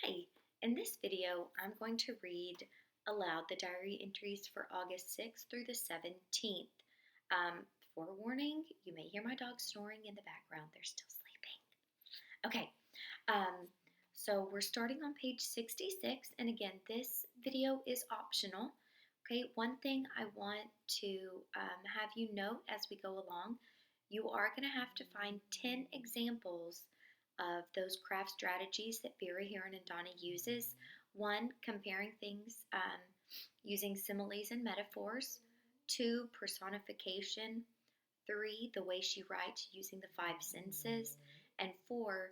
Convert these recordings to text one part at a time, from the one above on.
Hi, in this video, I'm going to read aloud the diary entries for August 6th through the 17th. Forewarning, you may hear my dog snoring in the background. They're still sleeping. Okay, um, so we're starting on page 66, and again, this video is optional. Okay, one thing I want to have you note as we go along, you are going to have to find 10 examples of those craft strategies that Veera Hiranandani uses. One, comparing things using similes and metaphors. Two, personification. Three, the way she writes using the five senses. And four,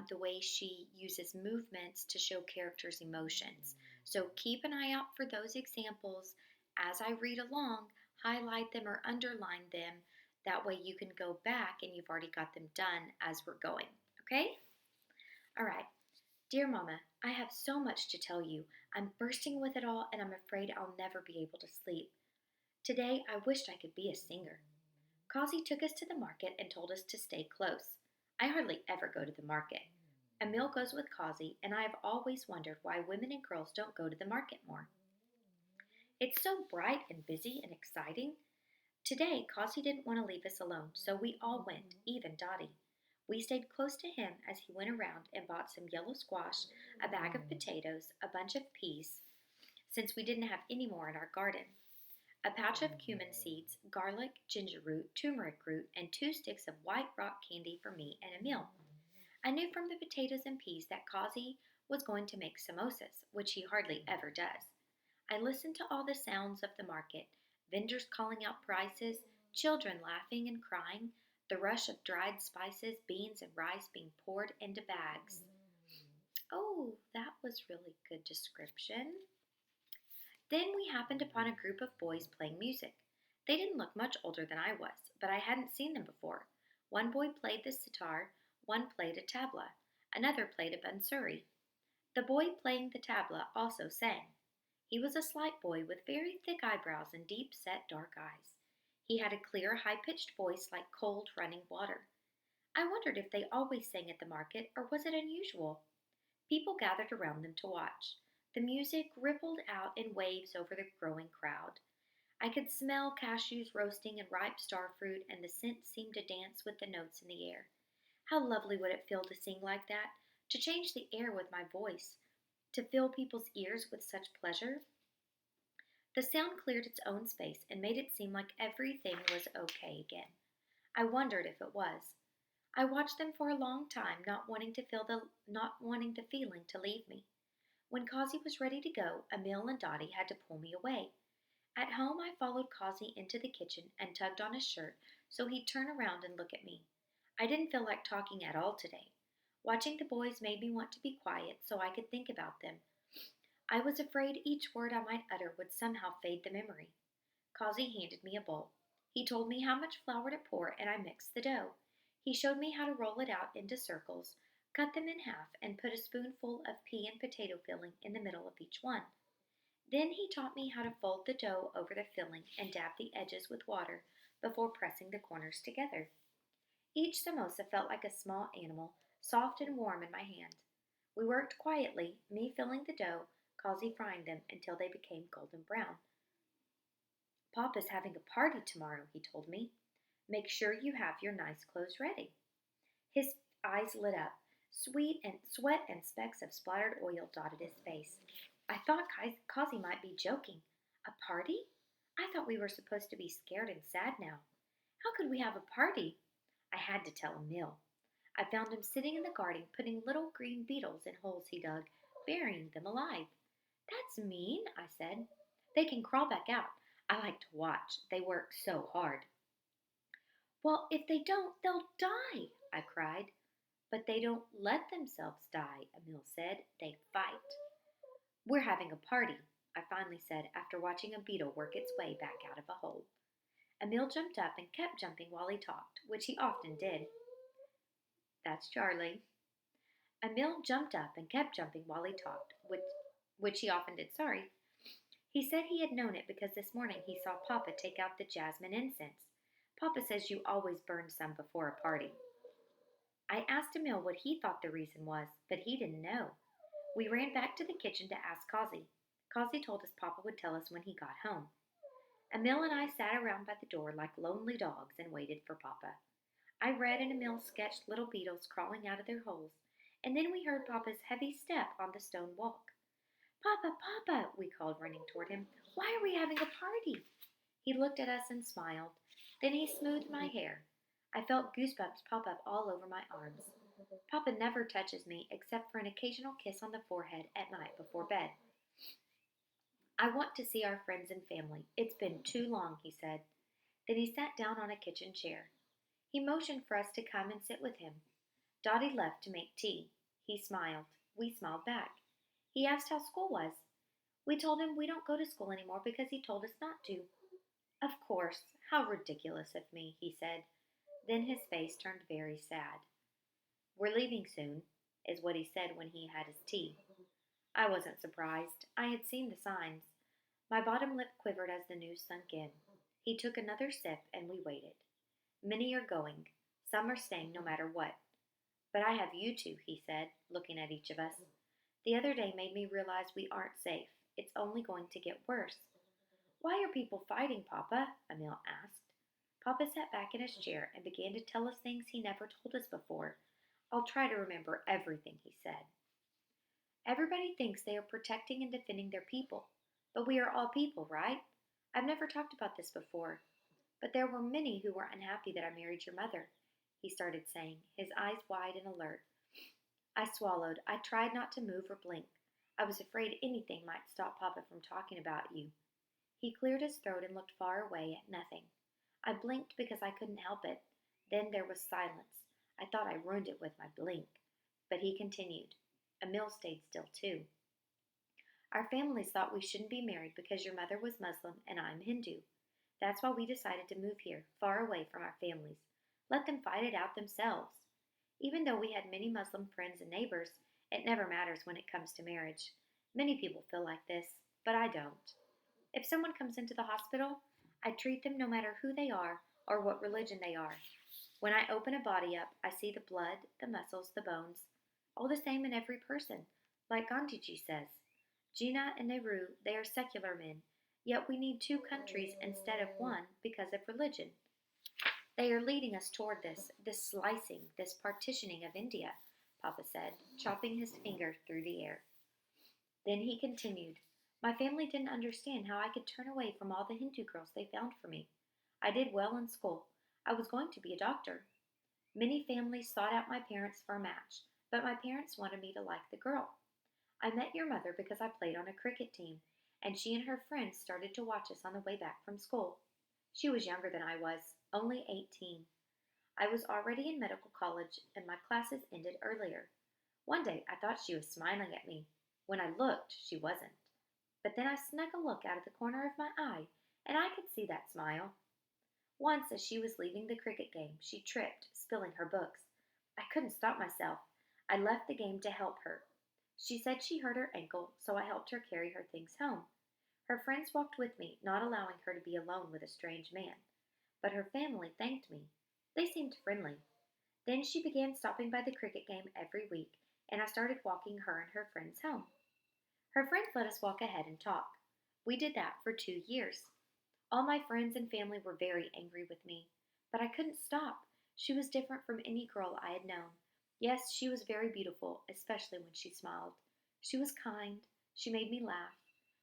the way she uses movements to show characters' emotions. So keep an eye out for those examples as I read along, highlight them or underline them. That way you can go back and you've already got them done as we're going. Okay? All right. Dear Mama, I have so much to tell you. I'm bursting with it all and I'm afraid I'll never be able to sleep. Today I wished I could be a singer. Causey took us to the market and told us to stay close. I hardly ever go to the market. Emil goes with Causey, and I have always wondered why women and girls don't go to the market more. It's so bright and busy and exciting. Today, Causey didn't want to leave us alone, so we all went, even Dottie. We stayed close to him as he went around and bought some yellow squash, a bag of potatoes, a bunch of peas, since we didn't have any more in our garden, a pouch of cumin seeds, garlic, ginger root, turmeric root, and 2 sticks of white rock candy for me and Emil. I knew from the potatoes and peas that Causey was going to make samosas, which he hardly ever does. I listened to all the sounds of the market, vendors calling out prices, children laughing and crying, the rush of dried spices, beans, and rice being poured into bags. Oh, that was really good description. Then we happened upon a group of boys playing music. They didn't look much older than I was, but I hadn't seen them before. One boy played the sitar, one played a tabla, another played a bansuri. The boy playing the tabla also sang. He was a slight boy with very thick eyebrows and deep-set dark eyes. He had a clear, high-pitched voice like cold, running water. I wondered if they always sang at the market, or was it unusual? People gathered around them to watch. The music rippled out in waves over the growing crowd. I could smell cashews roasting and ripe starfruit, and the scent seemed to dance with the notes in the air. How lovely would it feel to sing like that, to change the air with my voice, to fill people's ears with such pleasure? The sound cleared its own space and made it seem like everything was okay again. I wondered if it was. I watched them for a long time, not wanting the feeling to leave me. When Causey was ready to go, Emil and Dottie had to pull me away. At home, I followed Causey into the kitchen and tugged on his shirt so he'd turn around and look at me. I didn't feel like talking at all today. Watching the boys made me want to be quiet so I could think about them. I was afraid each word I might utter would somehow fade the memory. Causey handed me a bowl. He told me how much flour to pour, and I mixed the dough. He showed me how to roll it out into circles, cut them in half, and put a spoonful of pea and potato filling in the middle of each one. Then he taught me how to fold the dough over the filling and dab the edges with water before pressing the corners together. Each samosa felt like a small animal, soft and warm in my hand. We worked quietly, me filling the dough, Causey frying them until they became golden brown. Papa's having a party tomorrow, he told me. Make sure you have your nice clothes ready. His eyes lit up. Sweat and specks of splattered oil dotted his face. I thought Causey might be joking. A party? I thought we were supposed to be scared and sad now. How could we have a party? I had to tell Emil. I found him sitting in the garden putting little green beetles in holes he dug, burying them alive. That's mean, I said. They can crawl back out. I like to watch. They work so hard. Well, if they don't, they'll die, I cried. But they don't let themselves die, Emil said. They fight. We're having a party, I finally said after watching a beetle work its way back out of a hole. Emil jumped up and kept jumping while he talked, which he often did. That's Charlie. Emil jumped up and kept jumping while he talked, which he often did. Sorry. He said he had known it because this morning he saw Papa take out the jasmine incense. Papa says you always burn some before a party. I asked Emil what he thought the reason was, but he didn't know. We ran back to the kitchen to ask Kazi. Kazi told us Papa would tell us when he got home. Emil and I sat around by the door like lonely dogs and waited for Papa. I read and Emil sketched little beetles crawling out of their holes, and then we heard Papa's heavy step on the stone walk. Papa, Papa, we called, running toward him. Why are we having a party? He looked at us and smiled. Then he smoothed my hair. I felt goosebumps pop up all over my arms. Papa never touches me except for an occasional kiss on the forehead at night before bed. I want to see our friends and family. It's been too long, he said. Then he sat down on a kitchen chair. He motioned for us to come and sit with him. Dottie left to make tea. He smiled. We smiled back. He asked how school was. We told him we don't go to school anymore because he told us not to. Of course, how ridiculous of me, he said. Then his face turned very sad. We're leaving soon, is what he said when he had his tea. I wasn't surprised. I had seen the signs. My bottom lip quivered as the news sunk in. He took another sip and we waited. Many are going. Some are staying no matter what. But I have you two, he said, looking at each of us. The other day made me realize we aren't safe. It's only going to get worse. Why are people fighting, Papa? Emil asked. Papa sat back in his chair and began to tell us things he never told us before. I'll try to remember everything he said. Everybody thinks they are protecting and defending their people, but we are all people, right? I've never talked about this before, but there were many who were unhappy that I married your mother, he started saying, his eyes wide and alert. I swallowed. I tried not to move or blink. I was afraid anything might stop Papa from talking about you. He cleared his throat and looked far away at nothing. I blinked because I couldn't help it. Then there was silence. I thought I ruined it with my blink. But he continued. Emil stayed still too. Our families thought we shouldn't be married because your mother was Muslim and I'm Hindu. That's why we decided to move here, far away from our families. Let them fight it out themselves. Even though we had many Muslim friends and neighbors, it never matters when it comes to marriage. Many people feel like this, but I don't. If someone comes into the hospital, I treat them no matter who they are or what religion they are. When I open a body up, I see the blood, the muscles, the bones, all the same in every person, like Gandhiji says. Jinnah and Nehru, they are secular men, yet we need two countries instead of one because of religion. They are leading us toward this slicing, this partitioning of India, Papa said, chopping his finger through the air. Then he continued, my family didn't understand how I could turn away from all the Hindu girls they found for me. I did well in school. I was going to be a doctor. Many families sought out my parents for a match, but my parents wanted me to like the girl. I met your mother because I played on a cricket team, and she and her friends started to watch us on the way back from school. She was younger than I was, only 18. I was already in medical college, and my classes ended earlier. One day I thought she was smiling at me. When I looked, she wasn't. But then I snuck a look out of the corner of my eye, and I could see that smile. Once, as she was leaving the cricket game, she tripped, spilling her books. I couldn't stop myself. I left the game to help her. She said she hurt her ankle, so I helped her carry her things home. Her friends walked with me, not allowing her to be alone with a strange man. But her family thanked me. They seemed friendly. Then she began stopping by the cricket game every week, and I started walking her and her friends home. Her friends let us walk ahead and talk. We did that for 2 years. All my friends and family were very angry with me, but I couldn't stop. She was different from any girl I had known. Yes, she was very beautiful, especially when she smiled. She was kind. She made me laugh.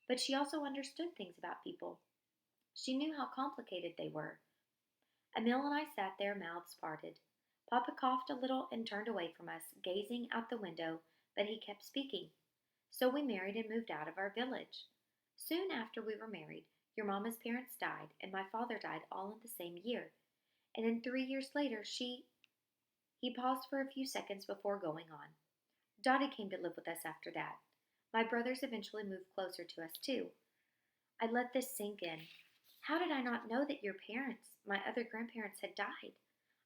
But she also understood things about people. She knew how complicated they were. Emil and I sat there, mouths parted. Papa coughed a little and turned away from us, gazing out the window, but he kept speaking. So we married and moved out of our village. Soon after we were married, your mama's parents died, and my father died all in the same year. And then 3 years later, He paused for a few seconds before going on. Dottie came to live with us after that. My brothers eventually moved closer to us too. I let this sink in. How did I not know that your parents, my other grandparents, had died?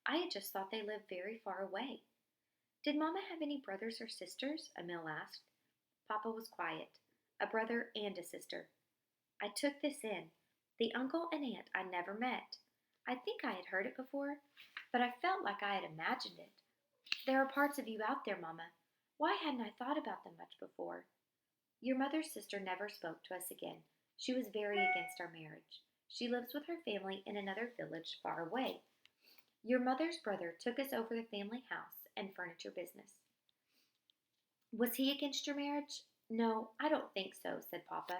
I had just thought they lived very far away. Did Mama have any brothers or sisters? Emil asked. Papa was quiet. A brother and a sister. I took this in. The uncle and aunt I never met. I think I had heard it before, but I felt like I had imagined it. There are parts of you out there, Mama. Why hadn't I thought about them much before? Your mother's sister never spoke to us again. She was very against our marriage. She lives with her family in another village far away. Your mother's brother took us over the family house and furniture business. Was he against your marriage? No, I don't think so, said Papa.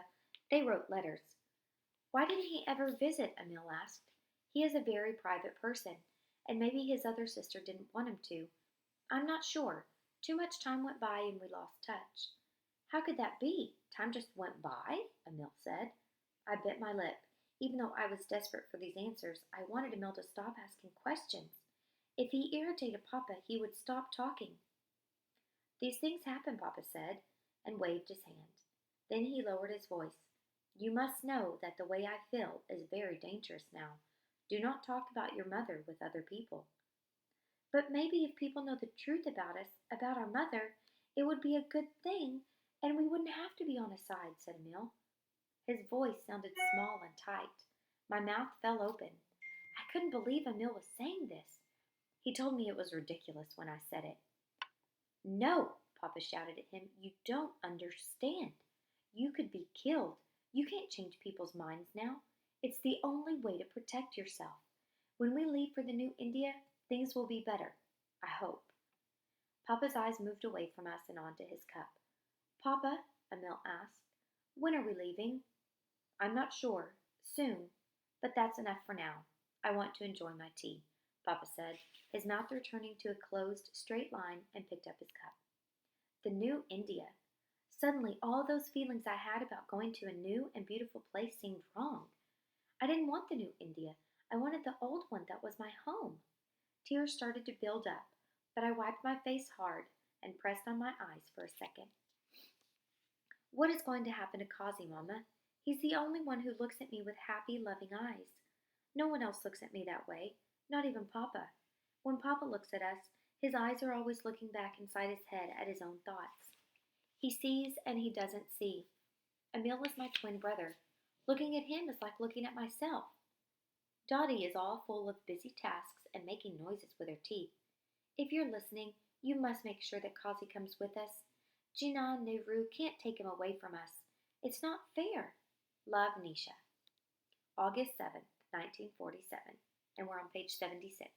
They wrote letters. Why didn't he ever visit? Emil asked. He is a very private person, and maybe his other sister didn't want him to. I'm not sure. Too much time went by and we lost touch. How could that be? Time just went by? Emil said. I bit my lip. Even though I was desperate for these answers, I wanted Emil to stop asking questions. If he irritated Papa, he would stop talking. These things happen, Papa said, and waved his hand. Then he lowered his voice. You must know that the way I feel is very dangerous now. Do not talk about your mother with other people. But maybe if people know the truth about us, about our mother, it would be a good thing, and we wouldn't have to be on his side, said Emil. His voice sounded small and tight. My mouth fell open. I couldn't believe Emil was saying this. He told me it was ridiculous when I said it. No, Papa shouted at him, you don't understand. You could be killed. You can't change people's minds now. It's the only way to protect yourself. When we leave for the new India, things will be better. I hope. Papa's eyes moved away from us and onto his cup. Papa, Emil asked, when are we leaving? I'm not sure. Soon. But that's enough for now. I want to enjoy my tea, Papa said, his mouth returning to a closed, straight line, and picked up his cup. The new India. Suddenly, all those feelings I had about going to a new and beautiful place seemed wrong. I didn't want the new India. I wanted the old one that was my home. Tears started to build up, but I wiped my face hard and pressed on my eyes for a second. What is going to happen to Kazi, Mama? He's the only one who looks at me with happy, loving eyes. No one else looks at me that way, not even Papa. When Papa looks at us, his eyes are always looking back inside his head at his own thoughts. He sees and he doesn't see. Emil is my twin brother. Looking at him is like looking at myself. Dottie is all full of busy tasks and making noises with her teeth. If you're listening, you must make sure that Kazi comes with us. Jinnah and Nehru can't take him away from us. It's not fair. Love, Nisha. August 7th, 1947. And we're on page 76.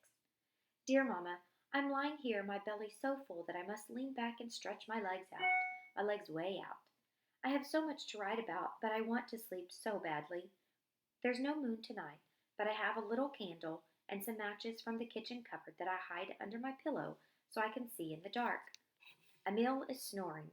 Dear Mama, I'm lying here, my belly so full that I must lean back and stretch my legs out. My legs way out. I have so much to write about, but I want to sleep so badly. There's no moon tonight, but I have a little candle and some matches from the kitchen cupboard that I hide under my pillow so I can see in the dark. Emil is snoring.